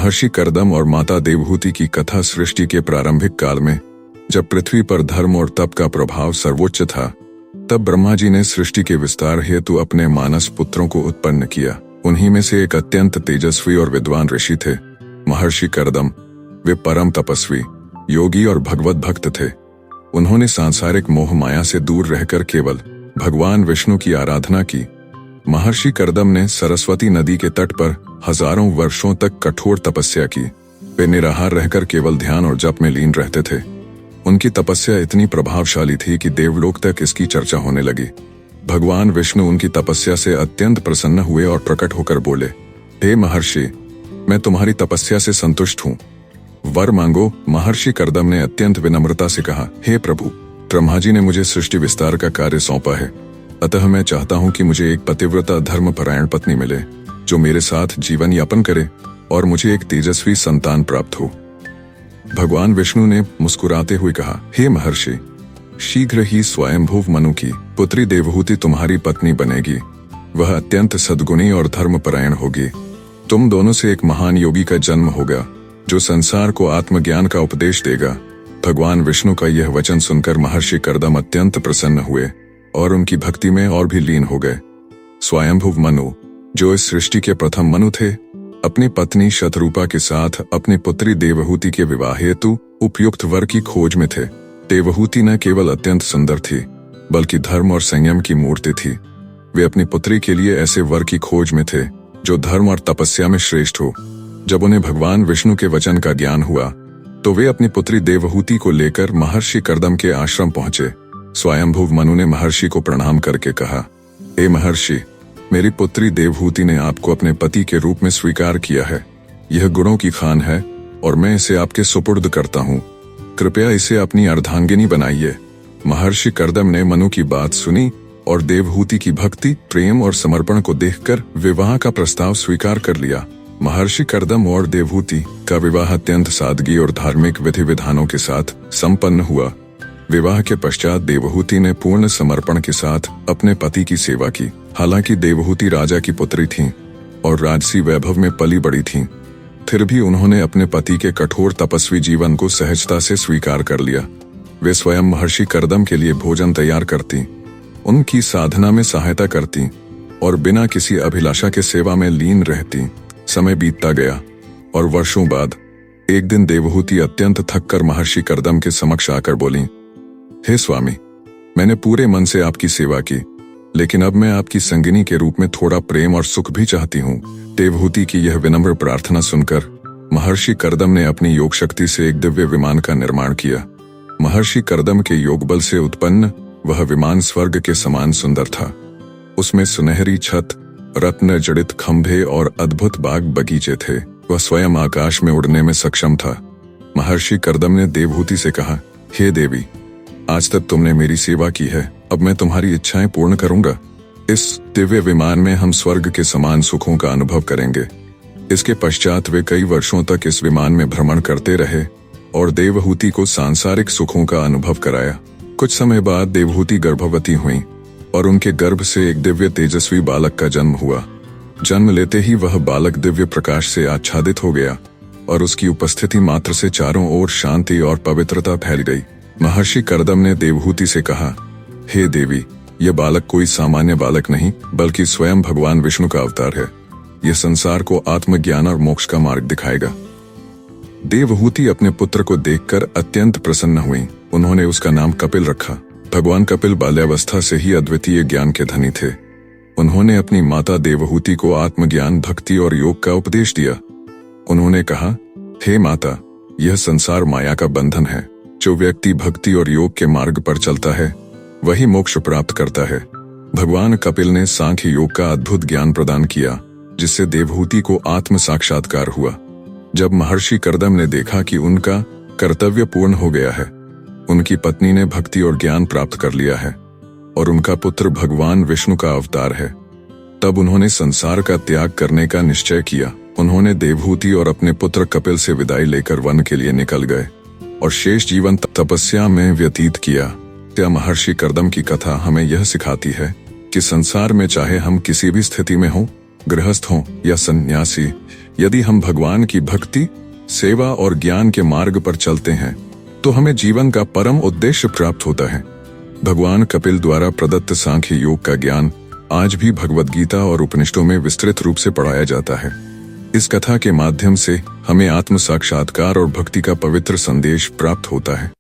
महर्षि कर्दम और माता देवहूति की कथा सृष्टि के प्रारंभिक काल में, जब पृथ्वी पर धर्म और तप का प्रभाव सर्वोच्च था, तब ब्रह्मा जी ने सृष्टि के विस्तार हेतु अपने मानस पुत्रों को उत्पन्न किया। उन्हीं में से एक अत्यंत तेजस्वी और विद्वान ऋषि थे, महर्षि कर्दम। वे परम तपस्वी, योगी और भगवत भक्त थे। उन्होंने सांसारिक मोह माया से दूर रहकर केवल भगवान विष्णु की आराधना की। महर्षि कर्दम ने सरस्वती नदी के तट पर हजारों वर्षों तक कठोर तपस्या की। वे निराहार रहकर केवल ध्यान और जप में लीन रहते थे। उनकी तपस्या इतनी प्रभावशाली थी कि देवलोक तक इसकी चर्चा होने लगी। भगवान विष्णु उनकी तपस्या से अत्यंत प्रसन्न हुए और प्रकट होकर बोले, हे महर्षि, मैं तुम्हारी तपस्या से संतुष्ट हूँ, वर मांगो। महर्षि कर्दम ने अत्यंत विनम्रता से कहा, हे प्रभु, ब्रह्मा जी ने मुझे सृष्टि विस्तार का कार्य सौंपा है, अतः मैं चाहता हूँ कि मुझे एक पतिव्रता धर्मपरायण पत्नी मिले, जो मेरे साथ जीवन यापन करे और मुझे एक तेजस्वी संतान प्राप्त हो। भगवान विष्णु ने मुस्कुराते हुए कहा, हे महर्षि, शीघ्र ही स्वयंभुव मनु की पुत्री देवहूति तुम्हारी पत्नी बनेगी। वह अत्यंत सद्गुणी और धर्मपरायण होगी। तुम दोनों से एक महान योगी का जन्म होगा, जो संसार को आत्मज्ञान का उपदेश देगा। भगवान विष्णु का यह वचन सुनकर महर्षि कर्दम अत्यंत प्रसन्न हुए और उनकी भक्ति में और भी लीन हो गए। स्वयंभुव मनु, जो इस सृष्टि के प्रथम मनु थे, अपनी पत्नी शतरूपा के साथ अपनी पुत्री देवहूति के विवाह हेतु उपयुक्त वर की खोज में थे। देवहूति न केवल अत्यंत सुंदर थी, बल्कि धर्म और संयम की मूर्ति थी। वे अपनी पुत्री के लिए ऐसे वर की खोज में थे, जो धर्म और तपस्या में श्रेष्ठ हो। जब उन्हें भगवान विष्णु के वचन का ज्ञान हुआ, तो वे अपनी पुत्री देवहूति को लेकर महर्षि कर्दम के आश्रम पहुंचे। स्वयंभुव मनु ने महर्षि को प्रणाम करके कहा, हे महर्षि, मेरी पुत्री देवहूति ने आपको अपने पति के रूप में स्वीकार किया है। यह गुणों की खान है और मैं इसे आपके सुपुर्द करता हूँ। कृपया इसे अपनी अर्धांगिनी बनाइए। महर्षि कर्दम ने मनु की बात सुनी और देवहूति की भक्ति, प्रेम और समर्पण को देखकर विवाह का प्रस्ताव स्वीकार कर लिया। महर्षि कर्दम और देवहूति का विवाह अत्यंत सादगी और धार्मिक विधि विधानों के साथ संपन्न हुआ। विवाह के पश्चात देवहूति ने पूर्ण समर्पण के साथ अपने पति की सेवा की। हालांकि देवहूति राजा की पुत्री थीं और राजसी वैभव में पली बड़ी थीं, फिर भी उन्होंने अपने पति के कठोर तपस्वी जीवन को सहजता से स्वीकार कर लिया। वे स्वयं महर्षि कर्दम के लिए भोजन तैयार करती, उनकी साधना में सहायता करती और बिना किसी अभिलाषा के सेवा में लीन रहती। समय बीतता गया और वर्षों बाद एक दिन देवहूति अत्यंत थककर महर्षि कर्दम के समक्ष आकर बोली, हे स्वामी, मैंने पूरे मन से आपकी सेवा की, लेकिन अब मैं आपकी संगिनी के रूप में थोड़ा प्रेम और सुख भी चाहती हूँ। देवहूति की यह विनम्र प्रार्थना सुनकर महर्षि कर्दम ने अपनी योग शक्ति से एक दिव्य विमान का निर्माण किया। महर्षि कर्दम के योग बल से उत्पन्न वह विमान स्वर्ग के समान सुंदर था। उसमें सुनहरी छत, रत्न जड़ित खंभे और अद्भुत बाग बगीचे थे। वह स्वयं आकाश में उड़ने में सक्षम था। महर्षि कर्दम ने देवहूति से कहा, हे देवी, आज तक तुमने मेरी सेवा की है, अब मैं तुम्हारी इच्छाएं पूर्ण करूंगा। इस दिव्य विमान में हम स्वर्ग के समान सुखों का अनुभव करेंगे। इसके पश्चात वे कई वर्षों तक इस विमान में भ्रमण करते रहे और देवहूति को सांसारिक सुखों का अनुभव कराया। कुछ समय बाद देवहूति गर्भवती हुई और उनके गर्भ से एक दिव्य तेजस्वी बालक का जन्म हुआ। जन्म लेते ही वह बालक दिव्य प्रकाश से आच्छादित हो गया और उसकी उपस्थिति मात्र से चारों ओर शांति और पवित्रता फैल गई। महर्षि कर्दम ने देवहूति से कहा, हे देवी, यह बालक कोई सामान्य बालक नहीं, बल्कि स्वयं भगवान विष्णु का अवतार है। यह संसार को आत्मज्ञान और मोक्ष का मार्ग दिखाएगा। देवहूति अपने पुत्र को देखकर अत्यंत प्रसन्न हुई। उन्होंने उसका नाम कपिल रखा। भगवान कपिल बाल्यावस्था से ही अद्वितीय ज्ञान के धनी थे। उन्होंने अपनी माता देवहूति को आत्मज्ञान, भक्ति और योग का उपदेश दिया। उन्होंने कहा, हे माता, यह संसार माया का बंधन है। जो व्यक्ति भक्ति और योग के मार्ग पर चलता है, वही मोक्ष प्राप्त करता है। भगवान कपिल ने सांख्य योग का अद्भुत ज्ञान प्रदान किया, जिससे देवहूति को आत्म साक्षात्कार हुआ। जब महर्षि कर्दम ने देखा कि उनका कर्तव्य पूर्ण हो गया है, उनकी पत्नी ने भक्ति और ज्ञान प्राप्त कर लिया है और उनका पुत्र भगवान विष्णु का अवतार है, तब उन्होंने संसार का त्याग करने का निश्चय किया। उन्होंने देवहूति और अपने पुत्र कपिल से विदाई लेकर वन के लिए निकल गए और शेष जीवन तपस्या में व्यतीत किया। त्या महर्षि कर्दम की कथा हमें यह सिखाती है कि संसार में चाहे हम किसी भी स्थिति में हों, गृहस्थ हों या सन्यासी, यदि हम भगवान की भक्ति, सेवा और ज्ञान के मार्ग पर चलते हैं तो हमें जीवन का परम उद्देश्य प्राप्त होता है। भगवान कपिल द्वारा प्रदत्त सांख्य योग का ज्ञान आज भी भगवद गीता और उपनिषदों में विस्तृत रूप से पढ़ाया जाता है। इस कथा के माध्यम से हमें आत्म साक्षात्कार और भक्ति का पवित्र संदेश प्राप्त होता है।